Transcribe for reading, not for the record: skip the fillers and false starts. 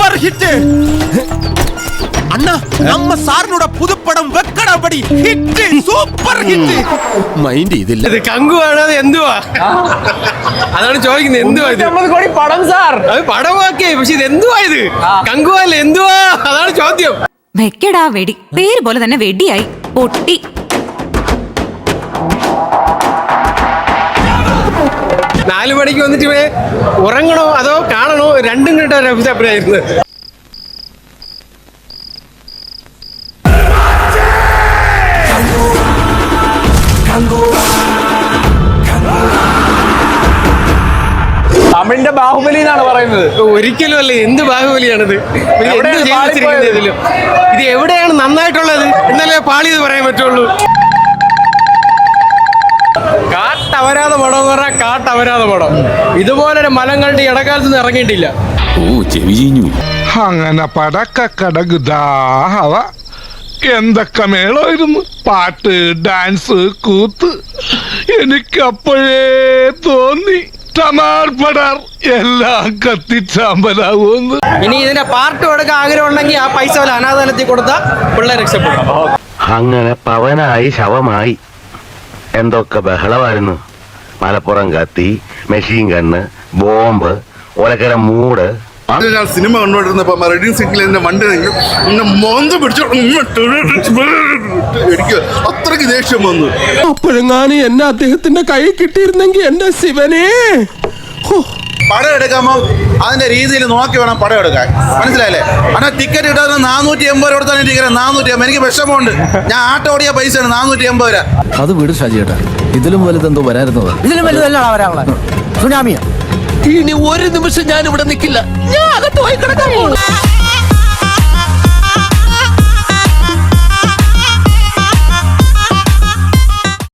Super hit அண்ணா நம்ம சார்னோட புதுப்படம் வெக்கடபடி hit super hit mind ചെയ്തില്ല. ഇത് കങ്കുവാണോ അത് എന്തുവാ? അതാണ് ചോദിക്കുന്നത്, എന്തുവാ ഇത്? 50 കോടി പടം സാർ. അത് പടമാക്കി, പക്ഷെ ഇത് എന്തുവാ? ഇത് കങ്കുവല്ല, എന്തുവാ? അതാണ് ചോദ്യം. വെക്കടാ വെടി, പേര് പോലെ തന്നെ വെടിയായി പൊട്ടി. നാല് മണിക്ക് വന്നിട്ട് ഉറങ്ങണോ അതോ കാണണോ, രണ്ടും കേട്ട ഒരു അഭിപ്രായമായിരുന്നു. തമിഴിന്റെ ബാഹുബലി എന്നാണ് പറയുന്നത്. ഒരിക്കലും അല്ലേ, എന്ത് ബാഹുബലിയാണിത്? ഇതിലും ഇത് എവിടെയാണ് നന്നായിട്ടുള്ളത് എന്നാലേ പാളിയത് പറയാൻ പറ്റുള്ളൂ. കാട്ടവരാധ പടം എന്ന് പറഞ്ഞാൽ കാട്ടവരാധ പടം. ഇതുപോലൊരു മലം കണ്ട് ഇടക്കാലത്ത് ഇറങ്ങിയിട്ടില്ല. അങ്ങനെ പടക്കടകുതാഹവ എന്തൊക്കെ മേളമായിരുന്നു, പാട്ട്, ഡാൻസ്, കൂത്ത്. എനിക്കപ്പോഴേ തോന്നി ടമാർ പടാർ എല്ലാം കത്തിച്ചാമ്പലാവൂന്ന്. ഇനി ഇതിന്റെ പാർട്ട് കൊടുക്കാൻ ആഗ്രഹം ഉണ്ടെങ്കിൽ ആ പൈസ പോലെ അനാഥാലയത്തിൽ കൊടുത്താൽ പിള്ളേർ രക്ഷപ്പെടും. അങ്ങനെ പവനായി ശവമായി എന്തൊക്കെ ബഹളമായിരുന്നു. മലപ്പുറം കത്തി, മെഷീൻ ഗണ്ണ്, ബോംബ്, ഒലക്കര മൂട്. ഞാൻ സിനിമ കണ്ടുകൊണ്ടിരുന്നപ്പോ റെഡിങ് സീറ്റിൽ എന്റെ വണ്ടി മോന്ത പിടിച്ചു എനിക്ക് അത്രയ്ക്ക് ദേഷ്യം വന്നു. അപ്പോഴെങ്ങാനും എന്നെ അദ്ദേഹത്തിന്റെ കൈ കിട്ടിയിരുന്നെങ്കിൽ എന്റെ ശിവനെ. പടം എടുക്കുമ്പോൾ അതിന്റെ രീതിയിൽ നോക്കി വേണം പടം എടുക്കാൻ, മനസ്സിലായില്ലേ? അങ്ങനെ ടിക്കറ്റ് കിട്ടാൻ 480 രൂപ കൊടുത്താണ് ടിക്കറ്റ്. 480. എനിക്ക് വിഷമമുണ്ട്. ഞാൻ ആട്ടോ ഓടിയ പൈസയാണ് 480 രൂപ. അത് വീട് ഷാജിയേട്ടാ, ഇതിലും വലുതെന്തോ വരായിരുന്നത്. ഇതിലും വലുതല്ല വരാനുള്ളത്. സുനാമിയാ. ഇനി ഒരു നിമിഷം ഞാൻ ഇവിടെ നിൽക്കില്ല. ഞാൻ അകത്ത് പോയി കിടക്കാൻ പോകുന്നു.